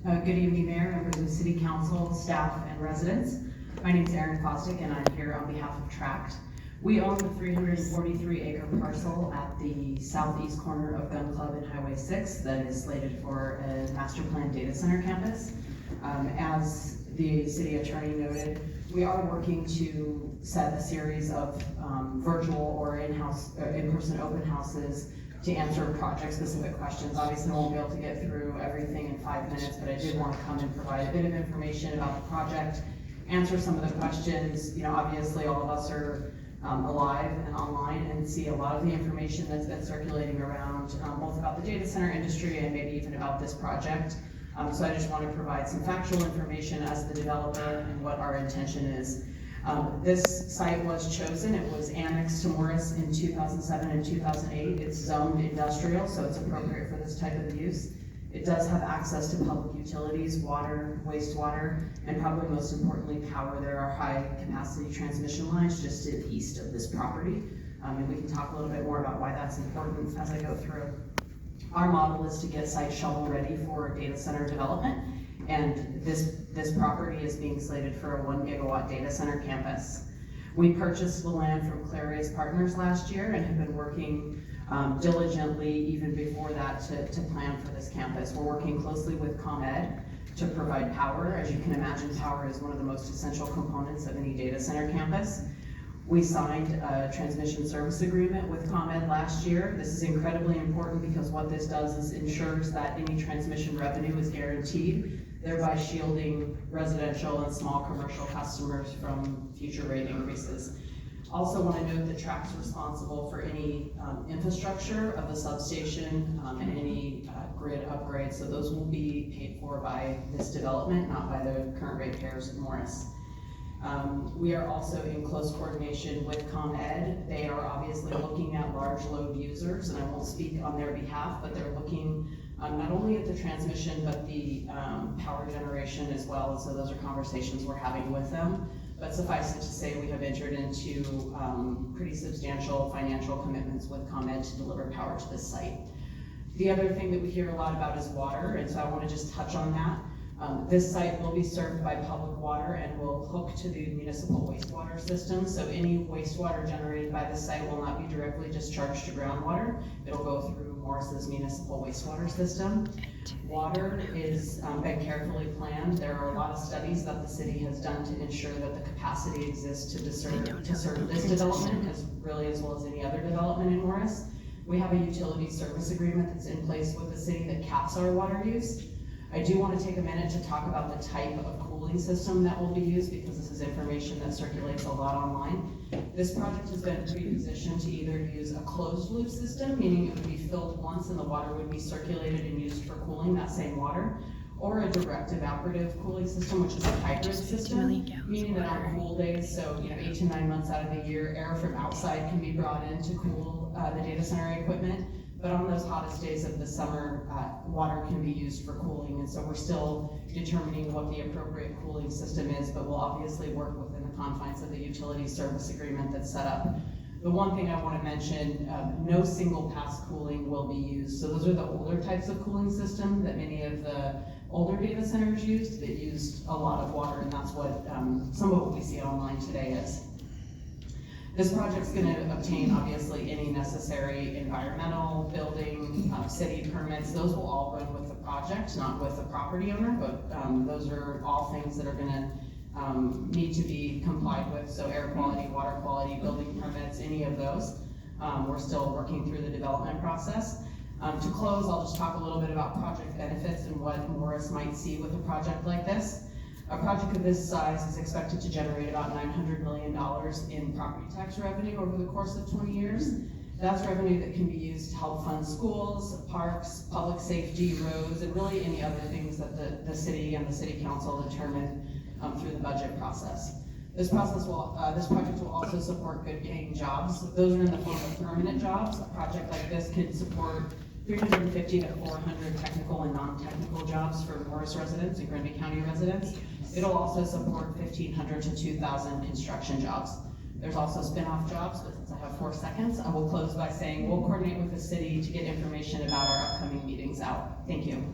Good evening, Mayor, members of the City Council, staff, and residents. My name is Erin Fosdick, and I'm here on behalf of Tract. We own the 343-acre parcel at the southeast corner of Gun Club and Highway 6 that is slated for a master plan data center campus. As the city attorney noted, we are working to set a series of virtual or in-person open houses to answer project-specific questions. Obviously, I won't be able to get through everything in 5 minutes, but I did want to come and provide a bit of information about the project, answer some of the questions. You know, obviously, all of us are alive and online and see a lot of the information that's been circulating around, both about the data center industry and maybe even about this project. So I just want to provide some factual information as the developer and what our intention is. This site was chosen. It was annexed to Morris in 2007 and 2008. It's zoned industrial, so it's appropriate for this type of use. It does have access to public utilities, water, wastewater, and probably most importantly, power. There are high capacity transmission lines just to the east of this property. And we can talk a little bit more about why that's important as I go through. Our model is to get site shovel ready for data center development. And this property is being slated for a 1 gigawatt data center campus. We purchased the land from Clarius Partners last year and have been working diligently even before that to plan for this campus. We're working closely with ComEd to provide power. As you can imagine, power is one of the most essential components of any data center campus. We signed a transmission service agreement with ComEd last year. This is incredibly important because what this does is ensures that any transmission revenue is guaranteed, thereby shielding residential and small commercial customers from future rate increases. Also want to note that Tract's responsible for any infrastructure of the substation and any grid upgrades, so those will be paid for by this development, not by the current ratepayers of Morris. We are also in close coordination with ComEd. They are obviously looking at large load users, and I won't speak on their behalf, but they're looking not only at the transmission, but the power generation as well. And so those are conversations we're having with them. But suffice it to say, we have entered into pretty substantial financial commitments with ComEd to deliver power to this site. The other thing that we hear a lot about is water, and so I want to just touch on that. This site will be served by public water and will hook to the municipal wastewater system. So any wastewater generated by the site will not be directly discharged to groundwater. It'll go through Morris's municipal wastewater system. Water is been carefully planned. There are a lot of studies that the city has done to ensure that the capacity exists to serve this development as well as any other development in Morris. We have a utility service agreement that's in place with the city that caps our water use. I do want to take a minute to talk about the type of cooling system that will be used because this is information that circulates a lot online. This project has been pre-positioned to either use a closed loop system, meaning it would be filled once and the water would be circulated and used for cooling that same water, or a direct evaporative cooling system, which is a hybrid system, meaning that on cool days, so 8 to 9 months out of the year, air from outside can be brought in to cool the data center equipment. But on those hottest days of the summer, water can be used for cooling, and so we're still determining what the appropriate cooling system is, but we'll obviously work within the confines of the utility service agreement that's set up. The one thing I want to mention, no single pass cooling will be used. So those are the older types of cooling system that many of the older data centers used that used a lot of water, and that's what some of what we see online today is. This project's going to obtain, obviously, any necessary environmental, building, city permits. Those will all run with the project, not with the property owner, but those are all things that are going to need to be complied with. So air quality, water quality, building permits, any of those. We're still working through the development process. To close, I'll just talk a little bit about project benefits and what Morris might see with a project like this. A project of this size is expected to generate about $900 million in property tax revenue over the course of 20 years. That's revenue that can be used to help fund schools, parks, public safety, roads, and really any other things that the city and the city council determine through the budget process. This project will also support good paying jobs. Those are in the form of permanent jobs. A project like this could support 350 to 400 technical and non-technical jobs for Morris residents and Grundy County residents. It'll also support 1,500 to 2,000 construction jobs. There's also spin-off jobs, but since I have 4 seconds, I will close by saying we'll coordinate with the city to get information about our upcoming meetings out. Thank you.